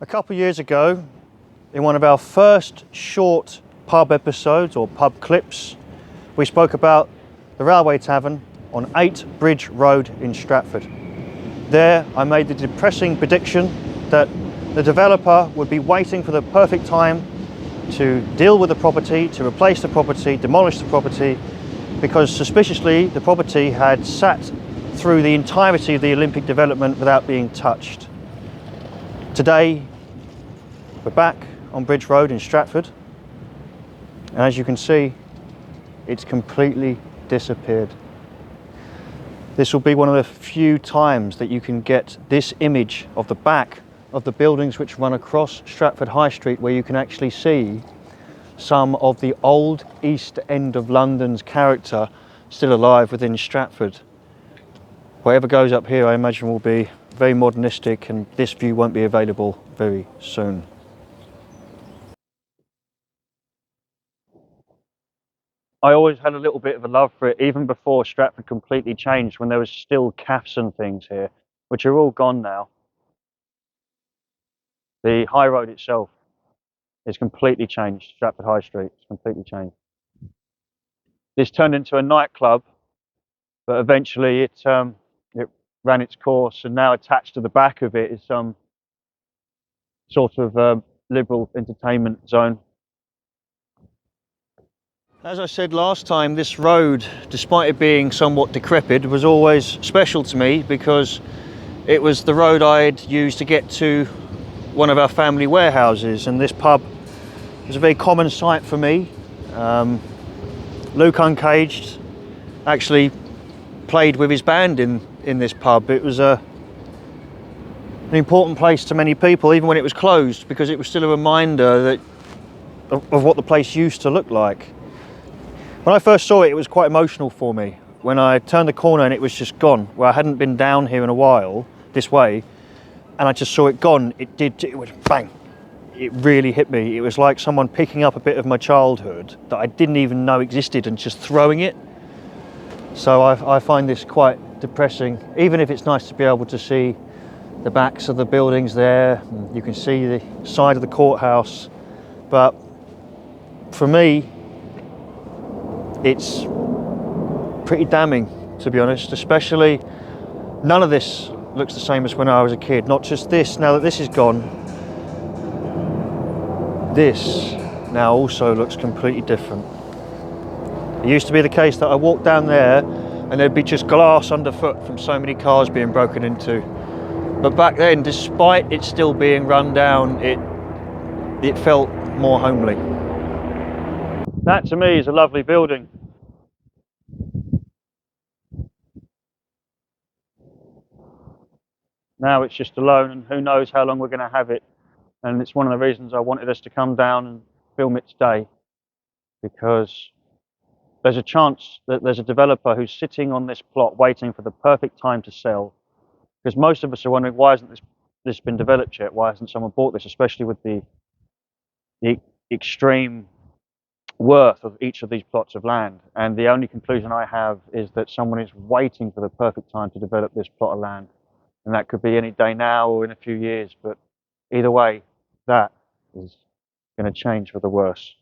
A couple of years ago, in one of our first short pub episodes or pub clips, we spoke about the Railway Tavern on 8 Bridge Road in Stratford. There, I made the depressing prediction that the developer would be waiting for the perfect time to deal with the property, to replace the property, demolish the property, because suspiciously the property had sat through the entirety of the Olympic development without being touched. Today, we're back on Bridge Road in Stratford, and as you can see, it's completely disappeared. This will be one of the few times that you can get this image of the back of the buildings which run across Stratford High Street, where you can actually see some of the old East End of London's character still alive within Stratford. Whatever goes up here, I imagine, will be very modernistic, and this view won't be available very soon. I always had a little bit of a love for it, even before Stratford completely changed, when there was still cafes and things here, which are all gone now. The high road itself is completely changed. Stratford High Street is completely changed. This turned into a nightclub, but eventually it ran its course, and now attached to the back of it is some sort of liberal entertainment zone. As I said last time, this road, despite it being somewhat decrepit, was always special to me because it was the road I'd used to get to one of our family warehouses, and this pub was a very common sight for me. Luke Uncaged actually played with his band in this pub. It was an important place to many people, even when it was closed, because it was still a reminder of what the place used to look like. When I first saw it, it was quite emotional for me. When I turned the corner and it was just gone, where I hadn't been down here in a while, this way, and I just saw it gone, it was bang. It really hit me. It was like someone picking up a bit of my childhood that I didn't even know existed and just throwing it. So I find this quite depressing, even if it's nice to be able to see the backs of the buildings there. You can see the side of the courthouse, but for me, it's pretty damning, to be honest. Especially, none of this looks the same as when I was a kid. Not just this, now that this is gone, this now also looks completely different. It used to be the case that I walked down there and there'd be just glass underfoot from so many cars being broken into. But back then, despite it still being run down, it felt more homely. That to me is a lovely building. Now it's just alone, and who knows how long we're going to have it. And it's one of the reasons I wanted us to come down and film it today, because there's a chance that there's a developer who's sitting on this plot waiting for the perfect time to sell. Because most of us are wondering, why hasn't this been developed yet? Why hasn't someone bought this, especially with the extreme worth of each of these plots of land? And the only conclusion I have is that someone is waiting for the perfect time to develop this plot of land. And that could be any day now or in a few years, but either way, that is going to change for the worse.